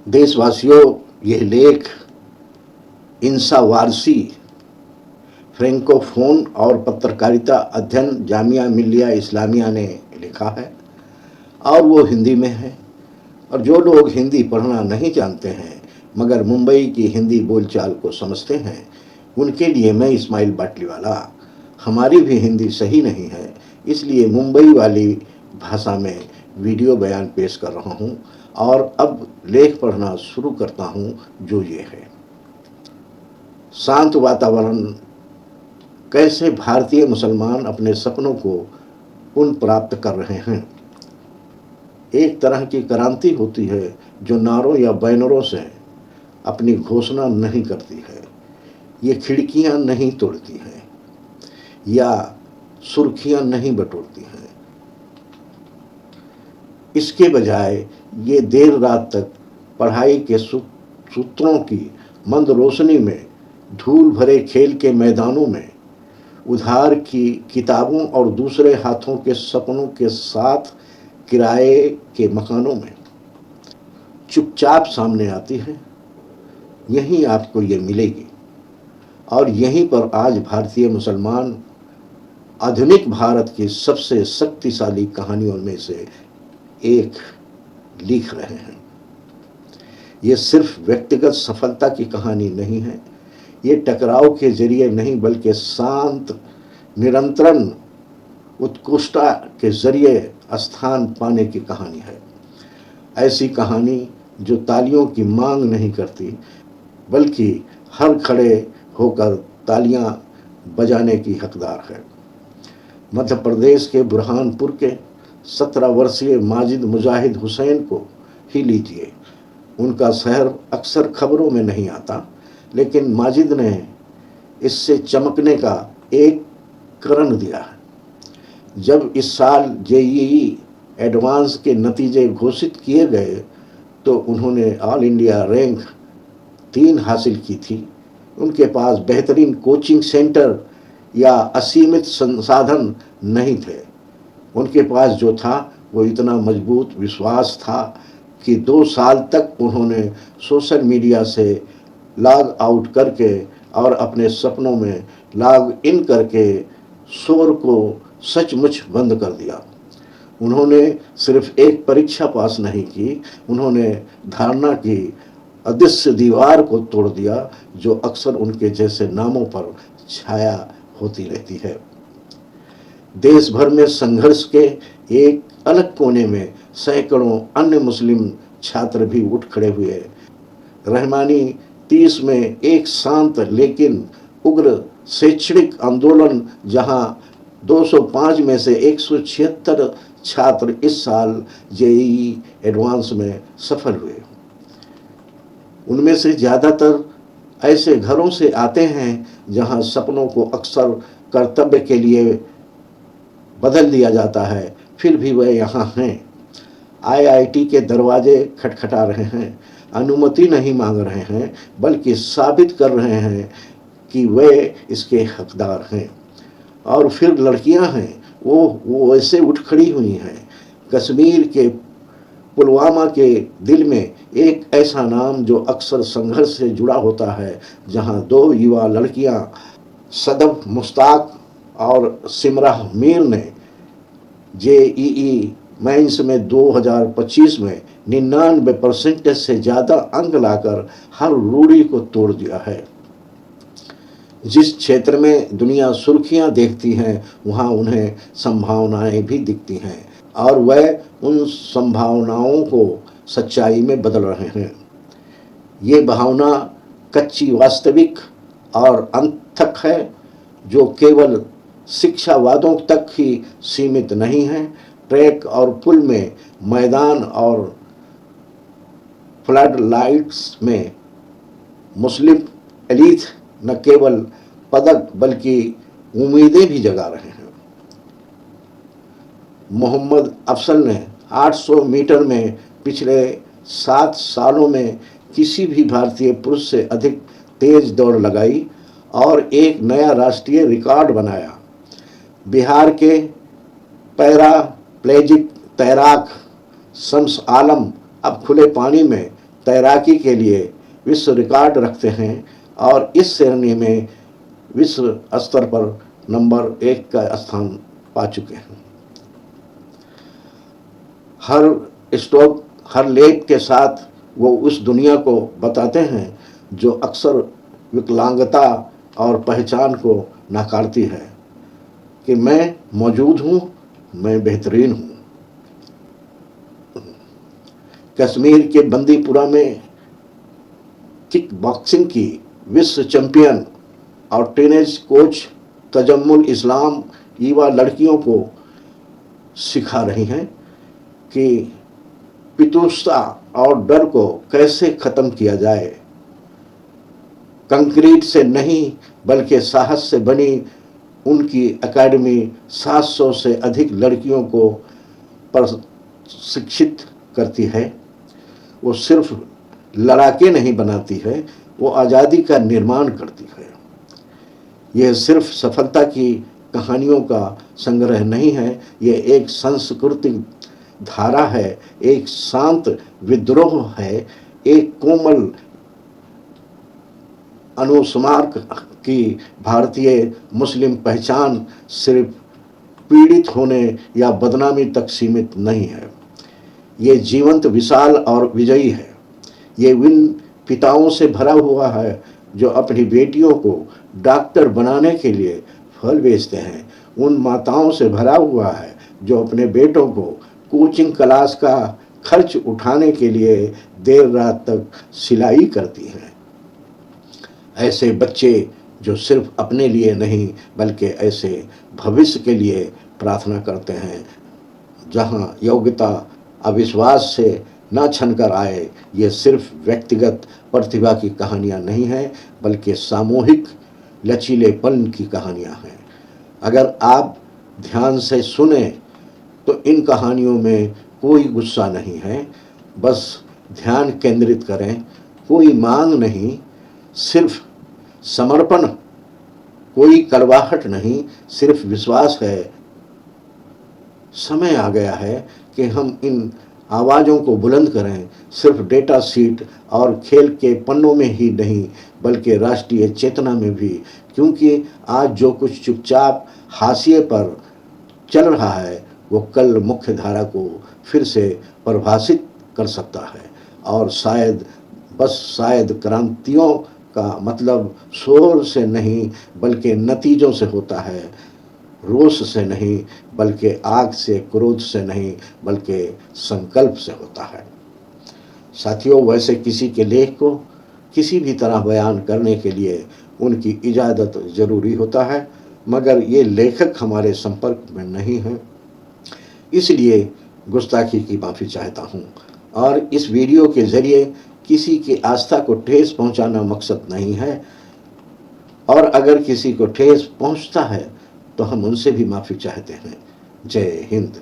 देशवासियों, यह लेख इंसा वारसी, फ्रैंकोफोन और पत्रकारिता अध्ययन, जामिया मिल्लिया इस्लामिया ने लिखा है और वो हिंदी में है। और जो लोग हिंदी पढ़ना नहीं जानते हैं मगर मुंबई की हिंदी बोलचाल को समझते हैं, उनके लिए मैं इस्माइल बाटलीवाला, हमारी भी हिंदी सही नहीं है, इसलिए मुंबई वाली भाषा में वीडियो बयान पेश कर रहा हूँ। और अब लेख पढ़ना शुरू करता हूँ, जो ये है। शांत वातावरण, कैसे भारतीय मुसलमान अपने सपनों को पुनः प्राप्त कर रहे हैं। एक तरह की क्रांति होती है जो नारों या बैनरों से अपनी घोषणा नहीं करती है, ये खिड़कियां नहीं तोड़ती है या सुर्खियां नहीं बटोरती हैं। इसके बजाय ये देर रात तक पढ़ाई के सूत्रों की मंद रोशनी में, धूल भरे खेल के मैदानों में, उधार की किताबों और दूसरे हाथों के सपनों के साथ किराए के मकानों में चुपचाप सामने आती है। यहीं आपको ये मिलेगी और यहीं पर आज भारतीय मुसलमान आधुनिक भारत की सबसे शक्तिशाली कहानियों में से एक लिख रहे हैं। ये सिर्फ व्यक्तिगत सफलता की कहानी नहीं है, ये टकराव के जरिए नहीं बल्कि शांत निरंतरण उत्कृष्टता के जरिए स्थान पाने की कहानी है। ऐसी कहानी जो तालियों की मांग नहीं करती बल्कि हर खड़े होकर तालियां बजाने की हकदार है। मध्य प्रदेश के बुरहानपुर के 17 वर्षीय माजिद मुजाहिद हुसैन को ही लीजिए। उनका शहर अक्सर खबरों में नहीं आता, लेकिन माजिद ने इससे चमकने का एक कारण दिया है। जब इस साल जेईई एडवांस के नतीजे घोषित किए गए तो उन्होंने ऑल इंडिया रैंक 3 हासिल की थी। उनके पास बेहतरीन कोचिंग सेंटर या असीमित संसाधन नहीं थे। उनके पास जो था वो इतना मजबूत विश्वास था कि 2 साल तक उन्होंने सोशल मीडिया से लॉग आउट करके और अपने सपनों में लॉग इन करके शोर को सचमुच बंद कर दिया। उन्होंने सिर्फ एक परीक्षा पास नहीं की, उन्होंने धारणा की अदृश्य दीवार को तोड़ दिया जो अक्सर उनके जैसे नामों पर छाया होती रहती है। देश भर में संघर्ष के एक अलग कोने में सैकड़ों अन्य मुस्लिम छात्र भी उठ खड़े हुए। रहमानी 30 में एक शांत लेकिन उग्र शैक्षणिक आंदोलन, जहां 205 में से 176 छात्र इस साल जेईई एडवांस में सफल हुए। उनमें से ज़्यादातर ऐसे घरों से आते हैं जहां सपनों को अक्सर कर्तव्य के लिए बदल दिया जाता है, फिर भी वे यहाँ हैं। आईआईटी के दरवाजे खटखटा रहे हैं, अनुमति नहीं मांग रहे हैं बल्कि साबित कर रहे हैं कि वे इसके हकदार हैं। और फिर लड़कियां हैं, वो वैसे उठ खड़ी हुई हैं। कश्मीर के पुलवामा के दिल में एक ऐसा नाम जो अक्सर संघर्ष से जुड़ा होता है, जहां 2 युवा लड़कियां सदफ मुश्ताक और सिमराह मीर ने जेईई मेंस में 2025 में 99% से ज़्यादा अंक लाकर हर रूढ़ी को तोड़ दिया है। जिस क्षेत्र में दुनिया सुर्खियां देखती हैं वहां उन्हें संभावनाएं भी दिखती हैं और वह उन संभावनाओं को सच्चाई में बदल रहे हैं। ये भावना कच्ची वास्तविक और अनथक है, जो केवल शिक्षावादों तक ही सीमित नहीं है। ट्रैक और पुल में, मैदान और फ्लड लाइट्स में मुस्लिम एलीट न केवल पदक बल्कि उम्मीदें भी जगा रहे हैं। मोहम्मद अफसल ने 800 मीटर में पिछले 7 सालों में किसी भी भारतीय पुरुष से अधिक तेज दौड़ लगाई और एक नया राष्ट्रीय रिकॉर्ड बनाया। बिहार के पैराप्लेजिक तैराक शम्स आलम अब खुले पानी में तैराकी के लिए विश्व रिकॉर्ड रखते हैं और इस श्रेणी में विश्व स्तर पर नंबर 1 का स्थान पा चुके हैं। हर लेख के साथ वो उस दुनिया को बताते हैं जो अक्सर विकलांगता और पहचान को नकारती है कि मैं मौजूद हूँ, मैं बेहतरीन हूँ। कश्मीर के बंदीपुरा में किक बॉक्सिंग की विश्व चैंपियन और टीनेज कोच तजम्मुल इस्लाम युवा लड़कियों को सिखा रही हैं कि पितुषता और डर को कैसे ख़त्म किया जाए। कंक्रीट से नहीं बल्कि साहस से बनी उनकी एकेडमी 700 से अधिक लड़कियों को प्रशिक्षित करती है। वो सिर्फ लड़ाके नहीं बनाती है, वो आज़ादी का निर्माण करती है। यह सिर्फ सफलता की कहानियों का संग्रह नहीं है, यह एक सांस्कृतिक धारा है, एक शांत विद्रोह है, एक कोमल अनुस्मारक की भारतीय मुस्लिम पहचान सिर्फ पीड़ित होने या बदनामी तक सीमित नहीं है। ये जीवंत, विशाल और विजयी है। ये उन पिताओं से भरा हुआ है जो अपनी बेटियों को डॉक्टर बनाने के लिए फल बेचते हैं। उन माताओं से भरा हुआ है जो अपने बेटों को कोचिंग क्लास का खर्च उठाने के लिए देर रात तक सिलाई करती हैं। ऐसे बच्चे जो सिर्फ अपने लिए नहीं बल्कि ऐसे भविष्य के लिए प्रार्थना करते हैं जहां योग्यता अविश्वास से न छनकर आए। ये सिर्फ व्यक्तिगत प्रतिभा की कहानियाँ नहीं हैं बल्कि सामूहिक लचीलेपन की कहानियाँ हैं। अगर आप ध्यान से सुने तो इन कहानियों में कोई गुस्सा नहीं है, बस ध्यान केंद्रित करें। कोई मांग नहीं, सिर्फ समर्पण। कोई कड़वाहट नहीं, सिर्फ विश्वास है। समय आ गया है कि हम इन आवाज़ों को बुलंद करें, सिर्फ डेटा शीट और खेल के पन्नों में ही नहीं बल्कि राष्ट्रीय चेतना में भी, क्योंकि आज जो कुछ चुपचाप हाशिए पर चल रहा है वो कल मुख्य धारा को फिर से परिभाषित कर सकता है। और शायद, बस शायद, क्रांतियों का मतलब शोर से नहीं बल्कि नतीजों से होता है। रोष से नहीं बल्कि आग से, क्रोध से नहीं बल्कि संकल्प से होता है। साथियों, वैसे किसी के लेख को किसी भी तरह बयान करने के लिए उनकी इजाज़त ज़रूरी होता है, मगर ये लेखक हमारे संपर्क में नहीं हैं, इसलिए गुस्ताखी की माफ़ी चाहता हूँ। और इस वीडियो के ज़रिए किसी की आस्था को ठेस पहुँचाना मकसद नहीं है, और अगर किसी को ठेस पहुँचता है तो हम उनसे भी माफ़ी चाहते हैं। जय हिंद।